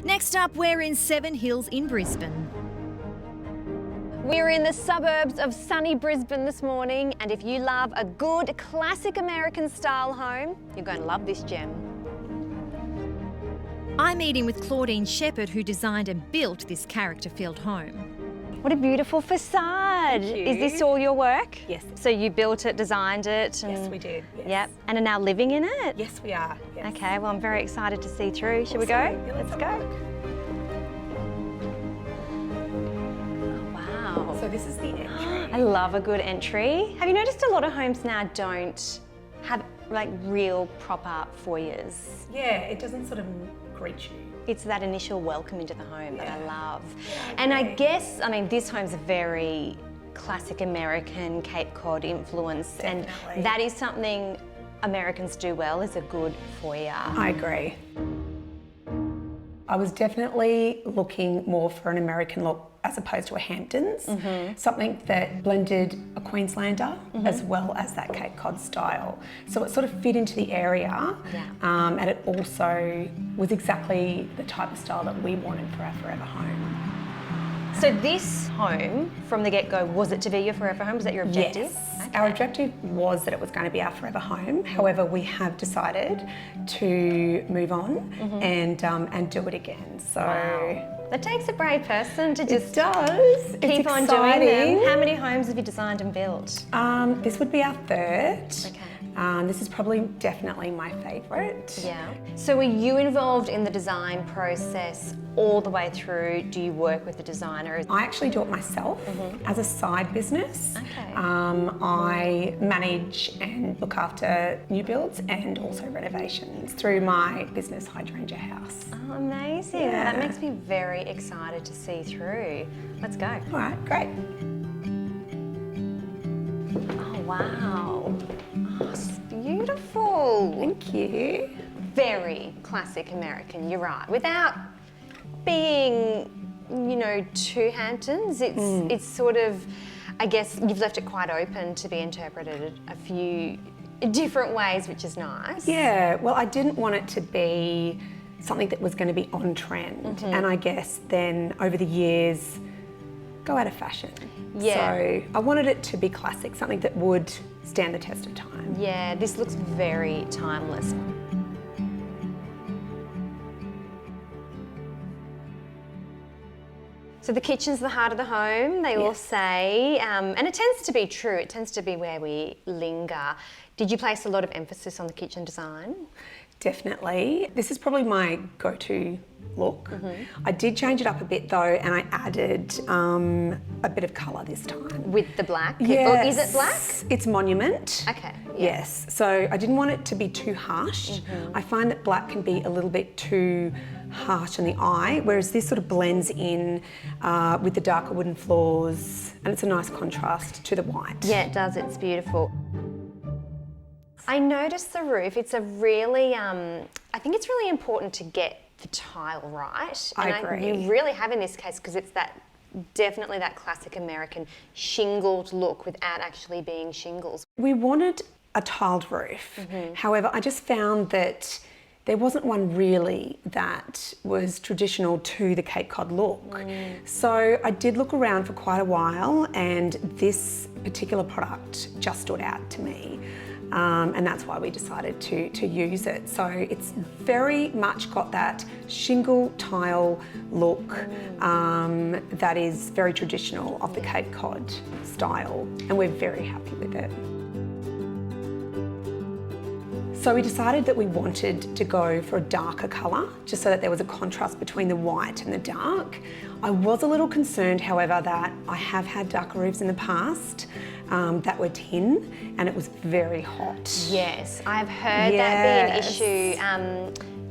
Next up, we're in Seven Hills in Brisbane. We're in the suburbs of sunny Brisbane this morning, and if you love a good classic American style home, you're going to love this gem. I'm meeting with Claudine Sheppard, who designed and built this character-filled home. What a beautiful facade. Thank you. Is this all your work? Yes. So you built it, designed it? And... Yes, we did. Yes. Yep. And are now living in it? Yes, we are. Yes. Okay, well, I'm very excited to see through. Shall we go? Yeah, Let's have go. a look. Oh, wow. So this is the entry. I love a good entry. Have you noticed a lot of homes now don't have like real proper foyers? Yeah, it doesn't sort of greet you. It's that initial welcome into the home that I love. Yeah, And I agree. guess, I mean, this home's a very classic American Cape Cod influence. Definitely. And that is something Americans do well, is a good foyer. I agree. I was definitely looking more for an American look as opposed to a Hamptons, something that blended a Queenslander as well as that Cape Cod style. So it sort of fit into the area, and it also was exactly the type of style that we wanted for our forever home. So this home, from the get-go, was it to be your forever home? Was that your objective? Yes. Okay. Our objective was that it was going to be our forever home. However, we have decided to move on and do it again. So That takes a brave person to just it does. keep it's on exciting. doing them. How many homes have you designed and built? This would be our third. Okay. This is probably definitely my favourite. Yeah. So were you involved in the design process all the way through? Do you work with the designer? I actually do it myself as a side business. Okay. I manage and look after new builds and also renovations through my business Hydrangea House. Oh, amazing. Well, that makes me very excited to see through. Let's go. All right, great. Oh, wow. Oh, it's beautiful. Thank you. Very classic American, you're right. Without being, you know, too Hamptons, it's sort of, I guess you've left it quite open to be interpreted a few different ways, which is nice. Yeah, well, I didn't want it to be something that was going to be on trend, and I guess then over the years go out of fashion. Yeah. So I wanted it to be classic, something that would stand the test of time. Yeah, this looks very timeless. So the kitchen's the heart of the home, they all say, and it tends to be true, it tends to be where we linger. Did you place a lot of emphasis on the kitchen design? Definitely. This is probably my go-to look. I did change it up a bit though, and I added a bit of colour this time. With the black? Yes. Or is it black? It's Monument. Okay. Yeah. Yes. So I didn't want it to be too harsh. I find that black can be a little bit too harsh on the eye, whereas this sort of blends in with the darker wooden floors, and it's a nice contrast to the white. Yeah, it does, it's beautiful. I noticed the roof, it's a really, I think it's really important to get the tile right. I And agree. you really have in this case, because it's that, definitely that classic American shingled look without actually being shingles. We wanted a tiled roof. However, I just found that there wasn't one really that was traditional to the Cape Cod look. So I did look around for quite a while, and this particular product just stood out to me. And that's why we decided to use it. So it's very much got that shingle tile look that is very traditional of the Cape Cod style, and we're very happy with it. So we decided that we wanted to go for a darker colour, just so that there was a contrast between the white and the dark. I was a little concerned, however, that I have had darker roofs in the past that were tin, and it was very hot. Yes, I've heard that be an issue.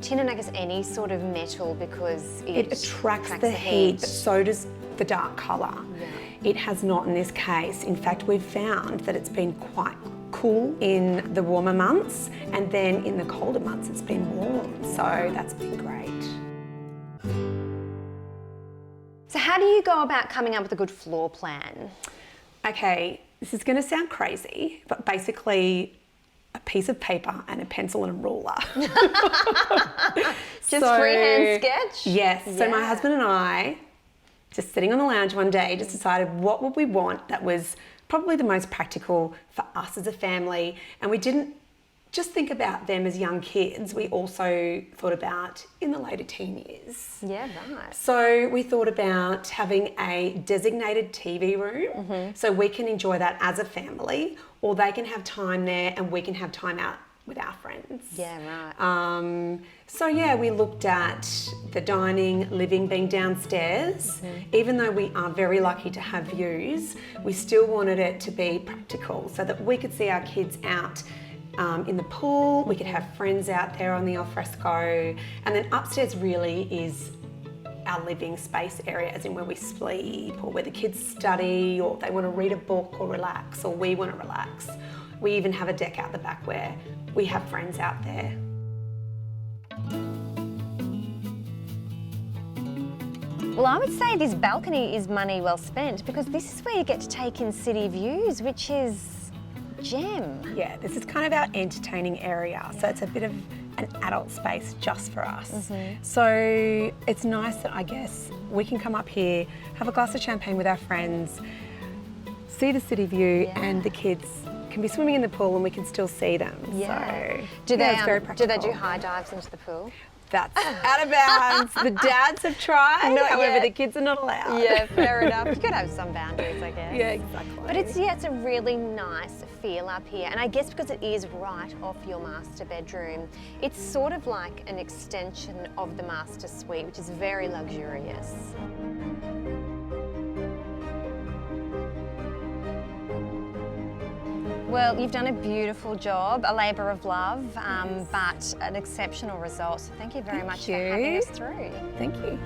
Tin and I guess any sort of metal, because It attracts the heat, but so does the dark colour. It has not in this case. In fact, we've found that it's been quite cool in the warmer months, and then in the colder months it's been warm, so that's been great. So how do you go about coming up with a good floor plan? Okay, this is going to sound crazy, but basically a piece of paper and a pencil and a ruler. Just Just freehand sketch? Yes. So my Yeah. husband and I, just sitting on the lounge one day, just decided what would we want that was probably the most practical for us as a family. And we didn't just think about them as young kids. We also thought about in the later teen years. Yeah, right. So we thought about having a designated TV room so we can enjoy that as a family, or they can have time there and we can have time out with our friends. Yeah, right. So yeah, we looked at the dining, living being downstairs. Even though we are very lucky to have views, we still wanted it to be practical so that we could see our kids out in the pool, we could have friends out there on the alfresco, and then upstairs really is our living space area, as in where we sleep or where the kids study or they want to read a book or relax, or we want to relax. We even have a deck out the back where we have friends out there. Well, I would say this balcony is money well spent, because this is where you get to take in city views, which is gem. Yeah, this is kind of our entertaining area, so it's a bit of an adult space just for us. So it's nice that I guess we can come up here, have a glass of champagne with our friends, see the city view, and the kids can be swimming in the pool and we can still see them. Yeah. So, Do they it's very do they do practical. high dives into the pool? That's out of bounds. The dads have tried, Not however yet. the kids are not allowed. Yeah, fair enough. You could have some boundaries, I guess. Yeah, exactly. But it's a really nice feel up here, and I guess because it is right off your master bedroom, it's sort of like an extension of the master suite, which is very luxurious. Well, you've done a beautiful job, a labour of love, but an exceptional result. So thank you very much for having us through. Thank you.